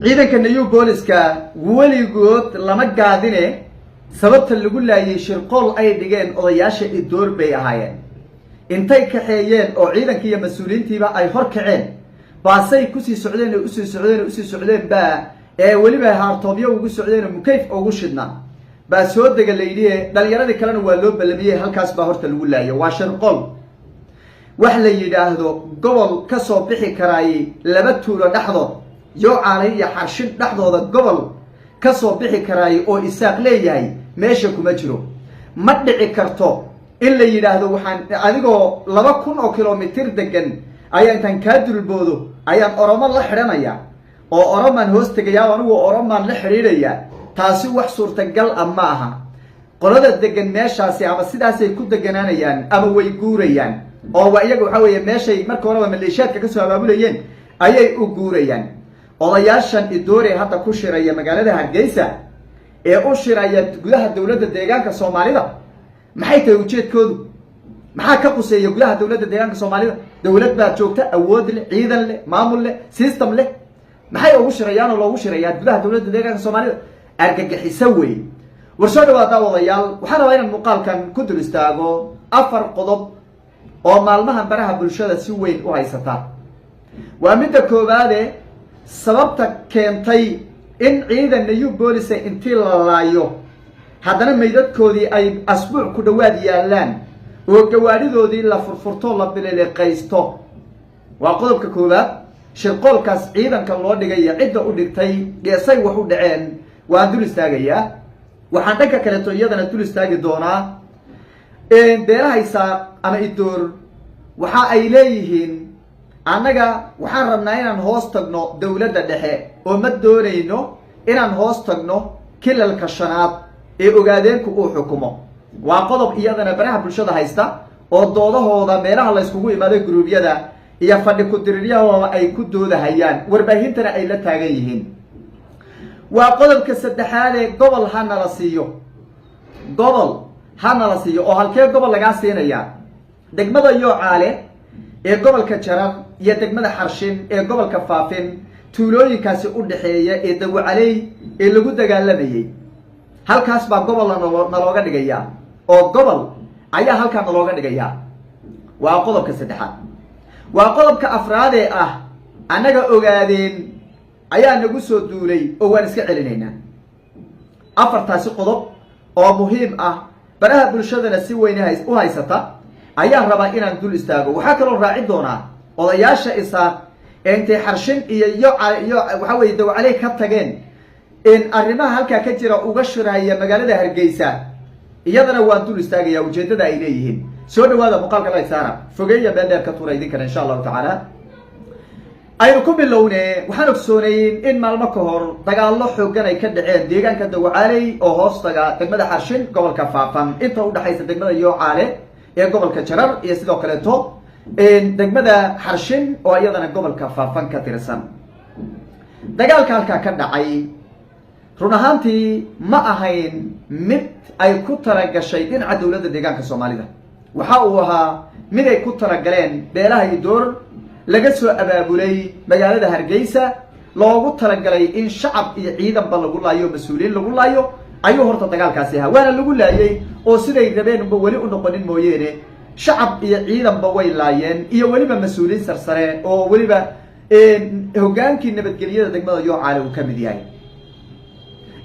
ciidanka New Booliska weligood lama gaadine sababta lagu laayay shirqool ay dhigeen odayaasha idoor bay ahaayeen intay kaxeeyeen oo ciidanka iyo mas'uuliyiintiiba ay hor kaceen baasay ku sii socdeen baa waliba haartoobyo ugu socdeen mukayf ugu shidna baa soo dega leeyay dhalinyaradii kalena waa loo balamiyay halkaas baa horta lagu laayay waa shirqool wax la yiraahdo gobol ka soo bixi karaay laba tuulo dhaxdood yoo caalay iyo xarshin dhaxdooda gobol ka soo bixi karaay oo isaaq leeyahay meesha kuma jiro ma dhici karto in la yiraahdo waxaan adigoo 2,000 kilomitir degan ayaa intaan ka dulboodo ayaan oromo la xiranaya oo oroman hoos tagaya anigu oroman la xiriiraya taasi wax suurtagal ama aha qolada degan meeshaasi ama sidaas ay ku deganaanayaan ama way guurayaan oo iyaga waxa weeye meeshay marka hore maleeshiyaadka ka soo abaabulayeen ayay u guurayaan odayaashan idoore hadda ku shiraya magaalada Hargeysa ee u shiraya gudaha dawladda deegaanka Soomaalida maxay tahay ujeedkoodu maxaa ka quseeyo gudaha dawladda deegaanka Soomaalida dawlad baa joogta awood leh ciidan leh maamul leh system leh maxay ugu shirayaan oo loogu shirayaa gudaha dawladda deegaanka Soomaalida argagaxiso weey warsoo dhawaada odayaal waxaan rabaa inaan muuqaalkan ku dul istaago 4 qodob oo maalmahan baraha bulshada si weyn u haysata waa midda koowaad sababta keentay in ciidan New Booliska intii la laayo haddana meydadkoodii ay asbuuc ku dhawaad yaalaan oo gawaaridoodii la furfurto la bileeqaysto waa qodobka koowaad shirqoolkaas ciidanka loo dhigay cidda u dhigtay geesay wax u dhaceen waa dul istaagaya waxaan dhanka kale iyadana dul istaagi doonaa beerahaysa ama idoor waxa ay leeyihiin annaga waxaan rabnaa inaan hoos tagno dawladda dhexe oo ma doonayno inaan hoos tagno kilalka shanaad ee ogaadeenku uu xukumo waa qodob iyadana baraha bulshada haysta oo doodahooda meelaha la iskugu imaaday gruubyada iyo fadhi ku diririyahooda ay ku doodahayaan warbaahintana ay la taagan yihiin waa qodobka saddexaad ee gobol hana la siiyo oo halkee gobol laga siinaya degmada Yoocaale ee gobolka Jarar iyo degmada Xarshin ee gobolka Faafin tuulooyinkaasi u dhaxeeya ee Dawacaley ee lagu dagaalamayay halkaas baa gobol nalooga dhigaya oo gobol ayaa halkaan nalooga dhigaya waa qodobka saddexaad waa qodobka afraad ee ah anaga ogaadeen ayaa nagu soo duulay oo waan iska celinaynaa afartaasi qodob oo muhiim ah baraha bulshadana si weyn u haysata ayaa rabaa inaan dul istaago waxa kale oo raaci doona odayaasha isaaq intay Xarshin iyo waxa weeye Dawacaley ka tageen in arrimaha halka ka jira uga shiraya magaalada Hargeysa iyadana waan dul istaagaya ujeedada ay leeyihiin soo dhawaada muuqaalka la saara fogeeya beendheer ka tuura idin kana insha Allah taala aynu ku bilownay waxaan ogsoonayn in maalmo ka hor dagaallo xoogan ay ka dhaceen deegaanka Dawacaley oo hoostaga degmada Xarshin gobolka Faafan inta u dhaxaysa degmada Yoocaale ee gobolka Jarar iyo sidoo kale degmada Xarshin oo iyadana gobolka Faafan ka tirsan dagaalka halka ka dhacay run ahaantii ma ahayn mid ay ku talagashay dhinaca dawladda deegaanka Soomaalida waxa uu ahaa mid ay ku talagaleen beelaha idoor laga soo abaabulay magaalada Hargeysa loogu talagalay in shacab iyo ciidan ba lagu laayo mas'uuliyiin lagu laayo ayuu horta dagaalkaasi ahaa waana lagu laayay oo siday rabeen wali u noqonin mooyeene shacab iyo ciidan ba way laayeen iyo waliba mas'uuliyiin sarsare oo waliba hogaankii nabadgelyada degmada Yoocaale uu ka mid yahay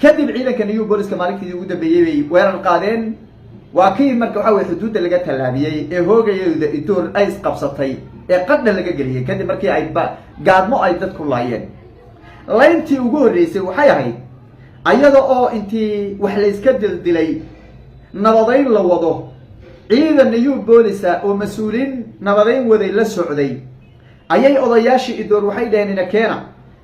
kadib ciidanka New Booliska maalintii ugu dambeeyay bay weerar qaadeen waa kii marka waxa weeye xuduudda laga talaabiyay ee hoogayada idoor ay isqabsatay ee qadna laga galiyay kadib markii ay gaadmo ay dad ku laayeen layntii ugu horeysay waxay ahayd ayada oo intii wax la iska dildilay nabadeyn la wado ciidan New Booliska oo mas'uuliin nabadeyn waday la socday ayay odayaashii idoor waxay dhaheen ina keena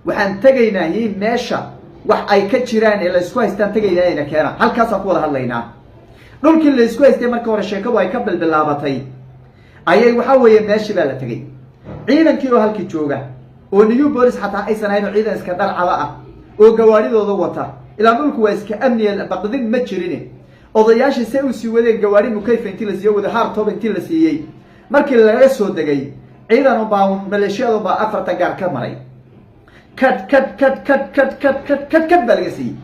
waxaan tagaynaa meesha wax ay ka jiraan ee la isku haystaan tagaynaa ina keena halkaas aan ku wada hadlaynaa dhulkii la isku haystay markii hore sheekadu ay ka bilbilaabatay ayay waxa weeye meeshii baa la tagay ciidankii oo halkii jooga oo New Booliska xataa aysan ahayn ciidan iska dharcada ah oo gawaaridooda wata ilaa dhulku waa iska amniye baqdin ma jirin odayaashii say u sii wadeen gawaari mukayf intii la siiyay wada haartoob intii la siiyay markii laga soo degay ciidan oo baa maleeshiyada baa 4 gaar ka maray kad baa laga siiyey.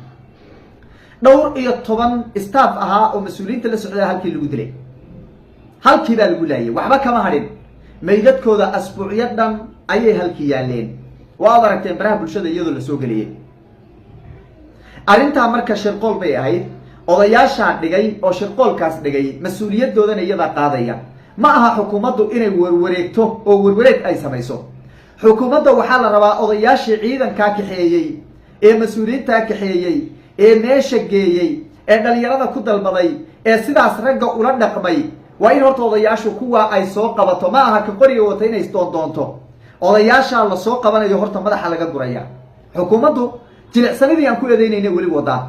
dhowr iyo 10 staff ahaa oo mas-uuliyiinta la socda halkii lagu dilay, halkii baa lagu laayay, waxba kama hadhin. meydadkooda asbuucyo dhan ayay halkii yaaleen. waad aragteen baraha bulshada iyadoo la soo geliyey. arrintaa marka shirqool bay ahayd. odayaashaa dhigay oo shirqoolkaas dhigay mas-uuliyadoodana iyadaa qaadaya. ma aha xukuumaddu inay warwareegto oo warwareeg ay samayso. xukuumadda waxaa la rabaa odayaashii ciidankaa kaxeeyey ee mas-uuliyiintaa kaxeeyey ee meesha geeyey ee dhalinyarada ku dalbaday ee sidaas ragga ula dhaqmay, waa in horta odayaashu kuwa ay soo qabato. ma aha ka qoriga wata inay isdoondoonto. odayaashaa la soo qabanayo horta madaxa laga guraya. xukuumaddu jilicsanidii aan ku eedeynayna weli wadaa.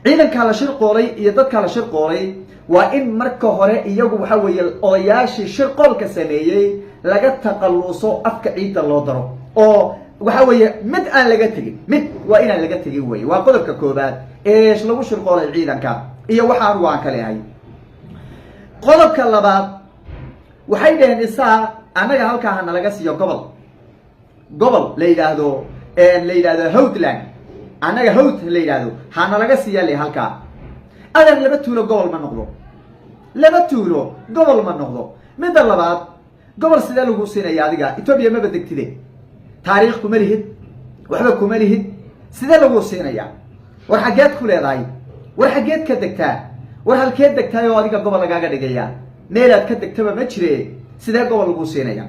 ciidankaa la shirqoolay iyo dadkaa la shirqoolay waa in marka hore iyagu waxa weeye odayaashii shirqoolka sameeyey laga taqalluso, afka ciidda loo daro, oo waxa weeye mid aan laga tegin. mid waa inaan laga tegin weye. waa qodobka koobaad ee lagu shirqoolay ciidanka iyo waxaan waan ka leehay. qodobka labaad waxay dhaheen isaa annaga halkaa hana laga siiyo gobol la yidhaahdo hawdland. annaga hawd la yidhaahdo hana laga siiya le halkaa. adan laba tuulo gobol ma noqdo. laba tuulo gobol ma noqdo. midda labaad, gobol sidee lagu siinaya adiga? etoobiya maba degtide, taariikh kuma lihid, waxba kuma lihid, sidee lagu siinaya? war xaggeed ku leedahay? war xaggeed ka degtaa? war halkeed degtaay oo adiga gobol lagaaga dhigaya? meelaad ka degtaba ma jire, sidee gobol lagu siinaya?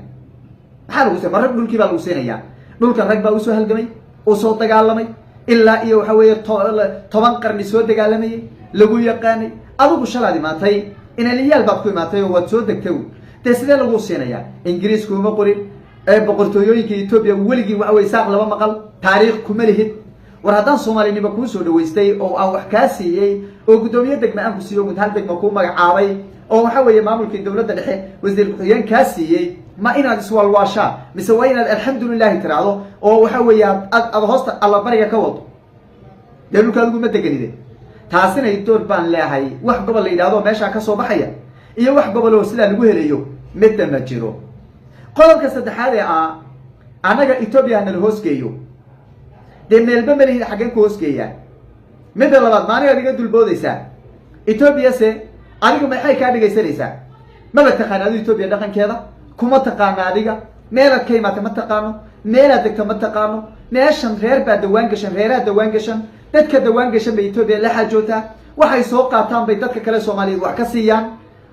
maxaa lagu siinaya? rag dhulkii baa lagu siinaya. dhulkan rag baa usoo halgamay, uu soo dagaalamay, ilaa iyo waxa weeye 10 qarni soo dagaalamayay, lagu yaqaanay. adigu shalaad imaatay, inaliyaal baad ku imaatay oo waad soo degtay. dee sidee lagu siinaya? ingiriisku uma qorin, boqortooyooyinka etoobiya weligii waxa weye saaq laba maqal, taariikh kuma lihid. war haddaan soomaalinimo kuu soo dhaweystay oo aan wax kaa siiyey oo guddoomiye degma aan ku siiyo, hal degma kuu magacaabay, oo waxa weeye maamulkii dowladda dhexe wasiir ku-xigeen kaa siiyey, ma inaad iswaalwaashaa mise waa inaad alxamdulilahi tiraahdo oo waxa weeye aad hoosta allabariga ka wado? dee dhulka adiguma deganide. taasina door baan leehay. wax gobol la yidhahdo meeshaa ka soo baxaya iyo wax gobol oo sidaa lagu helayo midda ma jiro. qodobka saddexaad ee annaga etoobiya nala hoosgeeyo. dee meelba malihid, xaggeen ku hoosgeeyaa? midda labaad, maanigaad iga dulboodaysaa. etoobiyase adiga maxay kaa dhigaysanaysaa? maba taqaana adu etoobiya dhaqankeeda, kuma taqaano adiga. meelaad ka imaatay ma taqaano, meelaad degta ma taqaano. meeshan reer baa dawaan gashan, reeraha dawaan gashan, dadka dawaan gashan bay etoobiya la xaajootaa. waxay soo qaataan bay dadka kale soomaaliyeed wax ka siiyaan,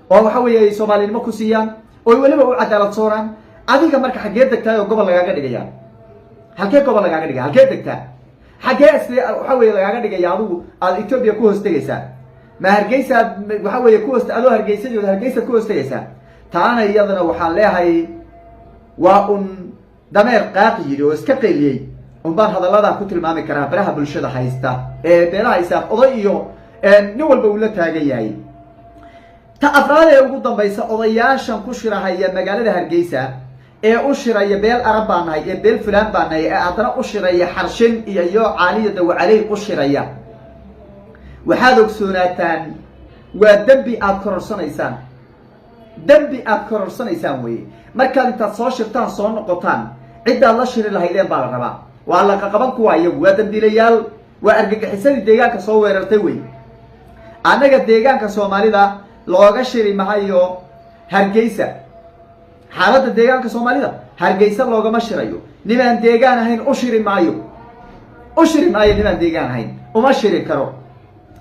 oo waxa weeye ay soomaalinimo ku siiyaan, oo weliba u cadaalad sooraan. adiga marka xaggee degtaay oo gobol lagaaga dhigaya? halkee gobol lagaaga dhigaya? halkee degtaa? xaggee side waxa weeye lagaaga dhigaya? adigu aad etoobiya ku hoos tegaysaa. ma hargeysaad waxa weeye ku hoos adoo hargeysadooda hargeysaad ku hoos tegaysaa? taana iyadana waxaan leehay waa dameer qaaqi yidhi oo iska qayliyey baan hadalladaa ku tilmaami karaa baraha bulshada haysta ee beelaha isaaq oday iyo nin walba uu la taagan yahay. ta afraad ee ugu dambaysa, odayaashan ku shirahaya magaalada Hargeysa ee u shiraya beel arab baan nahay, ee beel fulaan baan nahay, ee haddana u shiraya xarshin iyo caaliyada wacaley u shiraya. waxaad ogsoonataan waa dembi aad kororsanaysaan. dembi aad kororsanaysaan weye. markaad intaad soo shirtaan soo noqotaan, ciddaad la shiri lahaydeen baa la rabaa. waa la qaqaban kuwa iyagu, waa dambiilayaal, waa argagixisadii deegaanka soo weerartay wey. annaga deegaanka soomaalida looga shiri mahayo Hargeysa. xaaladda deegaanka soomaalida Hargeysa loogama shirayo. nimaan deegaan ahayn u shiri maayo. nimaan deegaan ahayn uma shiri karo.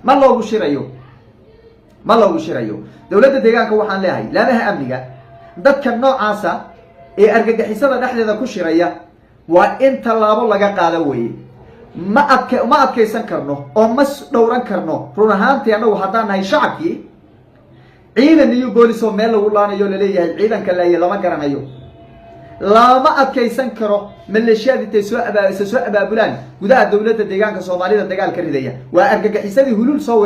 ma loogu shirayo. dowladda deegaanka waxaan leeyahay laamaha amniga, dadka noocaasa ee argagixisada dhexdeeda ku shiraya waa in tallaabo laga qaado weye. ma adkaysan karno oo ma dhowran karno. run ahaantii annagu haddaan nahay shacabkii, ciidan iyo boolis oo meel lagu laanayo laleeyahay ciidanka laaya lama garanayo. lama adkaysan karo maleeshiyaad intay soo abaabulaan gudaha dowladda deegaanka soomaalida dagaal ka ridaya. waa argagixisadii hulul soo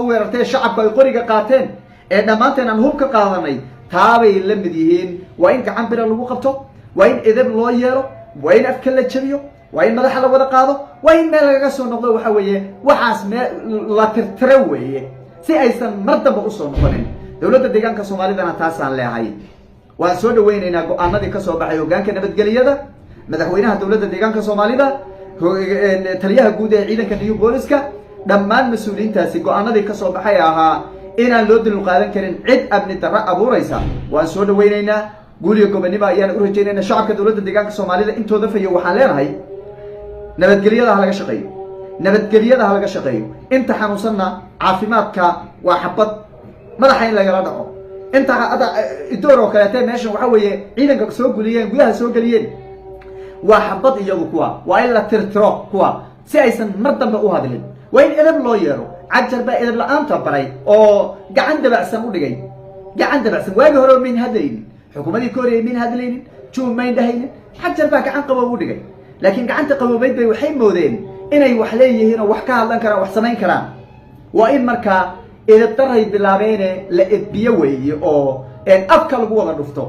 weerartay. shacabku ay qoriga qaateen ee dhammaanteen aan hub ka qaadanay, taabay la mid yihiin. waa in gacan bira lagu qabto, waa in edeb loo yeelo, waa in afka la jabiyo, waa in madaxa la wada qaado, waa in meel lagaga soo noqdo. waxa weeye waxaas la tirtiro weeye, si aysan mar damba usoo noqonin. dowladda deegaanka soomaalidana taasaan leehay. waan soo dhaweynaynaa go-aanadii ka soo baxay hoggaanka nabadgelyada. madaxweynaha dowladda deegaanka soomaalida taliyaha guud ee ciidanka new booliska dhammaan mas-uuliyiintaasi go-aanadii ka soo baxay ahaa inaan loo dulqaadan karin cid amni darro abuuraysa waan soo dhawaynaynaa guul iyo gobonimo ayaan u rajaynaynaa shacabka dowladda deegaanka soomaalida intooda fayo waxaan leenahay nabadgelyada ha laga shaqeeyo nabadgelyada ha laga shaqeeyo inta xanuunsanna caafimaadka waa xabad madaxa in lagala dhaco inta idoor oo kaleete meeshan waxa weeye ciidanka soo guliyeen gudaha soo geliyeen waa xabad iyagu kuwa waa in la tirtiro kuwa si aysan mar dambe u hadlin waa in edab loo yeero cajar baa edab la-aanta baray oo gacan dabacsan u dhigay gacan dabacsan waagi hore mayn hadlaynin xukuumadii ka horreeyay mayn hadlaynin juun mayn dhahaynin cajar baa gacan qaboob u dhigay laakiin gacanta qaboobeyd bay waxay moodeen inay wax leeyihiin oo wax ka hadlan karaan wax samayn karaan waa in markaa edab daray bilaabeene la edbiyo weeye oo afka lagu wada dhufto